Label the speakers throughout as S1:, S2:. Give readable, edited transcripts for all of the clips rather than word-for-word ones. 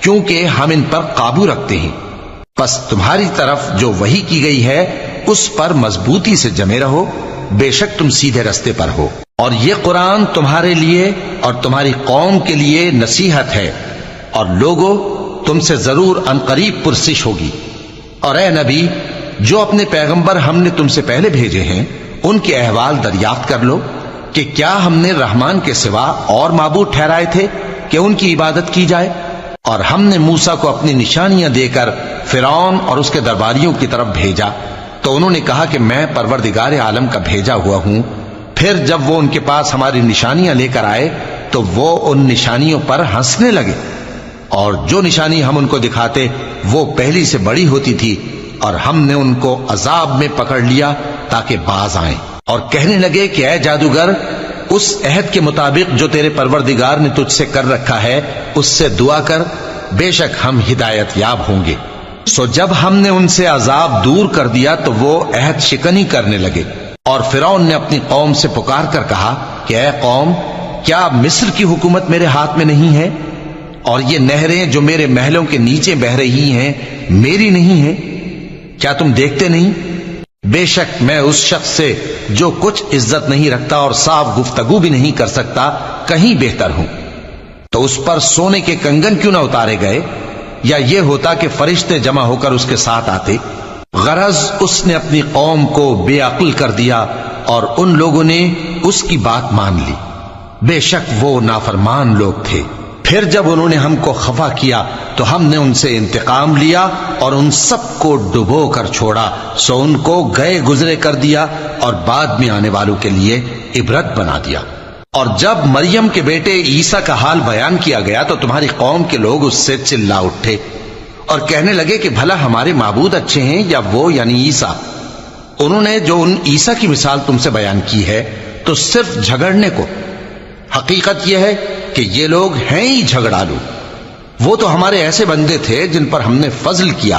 S1: کیونکہ ہم ان پر قابو رکھتے ہیں۔ پس تمہاری طرف جو وحی کی گئی ہے اس پر مضبوطی سے جمے رہو، بے شک تم سیدھے رستے پر ہو، اور یہ قرآن تمہارے لیے اور تمہاری قوم کے لیے نصیحت ہے، اور لوگوں تم سے ضرور عنقریب پرسش ہوگی۔ اور اے نبی، جو اپنے پیغمبر ہم نے تم سے پہلے بھیجے ہیں ان کے احوال دریافت کر لو کہ کیا ہم نے رحمان کے سوا اور معبود ٹھہرائے تھے کہ ان کی عبادت کی جائے؟ اور ہم نے موسیٰ کو اپنی نشانیاں دے کر فرعون اور اس کے درباریوں کی طرف بھیجا، تو انہوں نے کہا کہ میں پروردگار عالم کا بھیجا ہوا ہوں۔ پھر جب وہ ان کے پاس ہماری نشانیاں لے کر آئے تو وہ ان نشانیوں پر ہنسنے لگے، اور جو نشانی ہم ان کو دکھاتے وہ پہلی سے بڑی ہوتی تھی، اور ہم نے ان کو عذاب میں پکڑ لیا تاکہ باز آئیں، اور کہنے لگے کہ اے جادوگر، اس عہد کے مطابق جو تیرے پروردگار نے تجھ سے کر رکھا ہے اس سے دعا کر، بے شک ہم ہدایت یاب ہوں گے۔ سو جب ہم نے ان سے عذاب دور کر دیا تو وہ عہد شکنی کرنے لگے، اور فرعون نے اپنی قوم سے پکار کر کہا کہ اے قوم، کیا مصر کی حکومت میرے ہاتھ میں نہیں ہے؟ اور یہ نہریں جو میرے محلوں کے نیچے بہہ رہی ہیں میری نہیں ہیں؟ کیا تم دیکھتے نہیں؟ بے شک میں اس شخص سے جو کچھ عزت نہیں رکھتا اور صاف گفتگو بھی نہیں کر سکتا کہیں بہتر ہوں۔ تو اس پر سونے کے کنگن کیوں نہ اتارے گئے، یا یہ ہوتا کہ فرشتے جمع ہو کر اس کے ساتھ آتے؟ غرض اس نے اپنی قوم کو بے عقل کر دیا اور ان لوگوں نے اس کی بات مان لی، بے شک وہ نافرمان لوگ تھے۔ پھر جب انہوں نے ہم کو خفا کیا تو ہم نے ان سے انتقام لیا اور ان سب کو ڈبو کر چھوڑا، سو ان کو گئے گزرے کر دیا اور بعد میں آنے والوں کے لیے عبرت بنا دیا۔ اور جب مریم کے بیٹے عیسیٰ کا حال بیان کیا گیا تو تمہاری قوم کے لوگ اس سے چلا اٹھے اور کہنے لگے کہ بھلا ہمارے معبود اچھے ہیں یا وہ یعنی عیسیٰ؟ انہوں نے جو ان عیسیٰ کی مثال تم سے بیان کی ہے تو صرف جھگڑنے کو، حقیقت یہ ہے کہ یہ لوگ ہیں ہی جھگڑالو۔ وہ تو ہمارے ایسے بندے تھے جن پر ہم نے فضل کیا،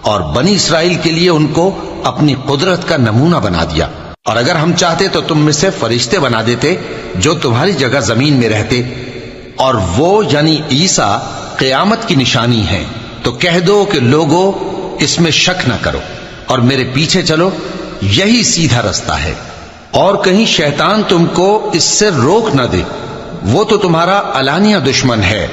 S1: اور بنی اسرائیل کے لیے ان کو اپنی قدرت کا نمونہ بنا دیا، اور اگر ہم چاہتے تو تم میں سے فرشتے بنا دیتے جو تمہاری جگہ زمین میں رہتے، اور وہ یعنی عیسیٰ قیامت کی نشانی ہے۔ تو کہہ دو کہ لوگوں اس میں شک نہ کرو اور میرے پیچھے چلو، یہی سیدھا رستہ ہے، اور کہیں شیطان تم کو اس سے روک نہ دے، وہ تو تمہارا علانیہ دشمن ہے۔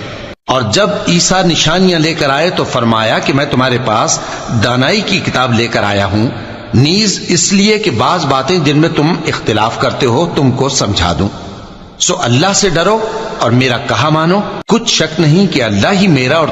S1: اور جب عیسیٰ نشانیاں لے کر آئے تو فرمایا کہ میں تمہارے پاس دانائی کی کتاب لے کر آیا ہوں، نیز اس لیے کہ بعض باتیں جن میں تم اختلاف کرتے ہو تم کو سمجھا دوں۔ سو اللہ سے ڈرو اور میرا کہا مانو، کچھ شک نہیں کہ اللہ ہی میرا اور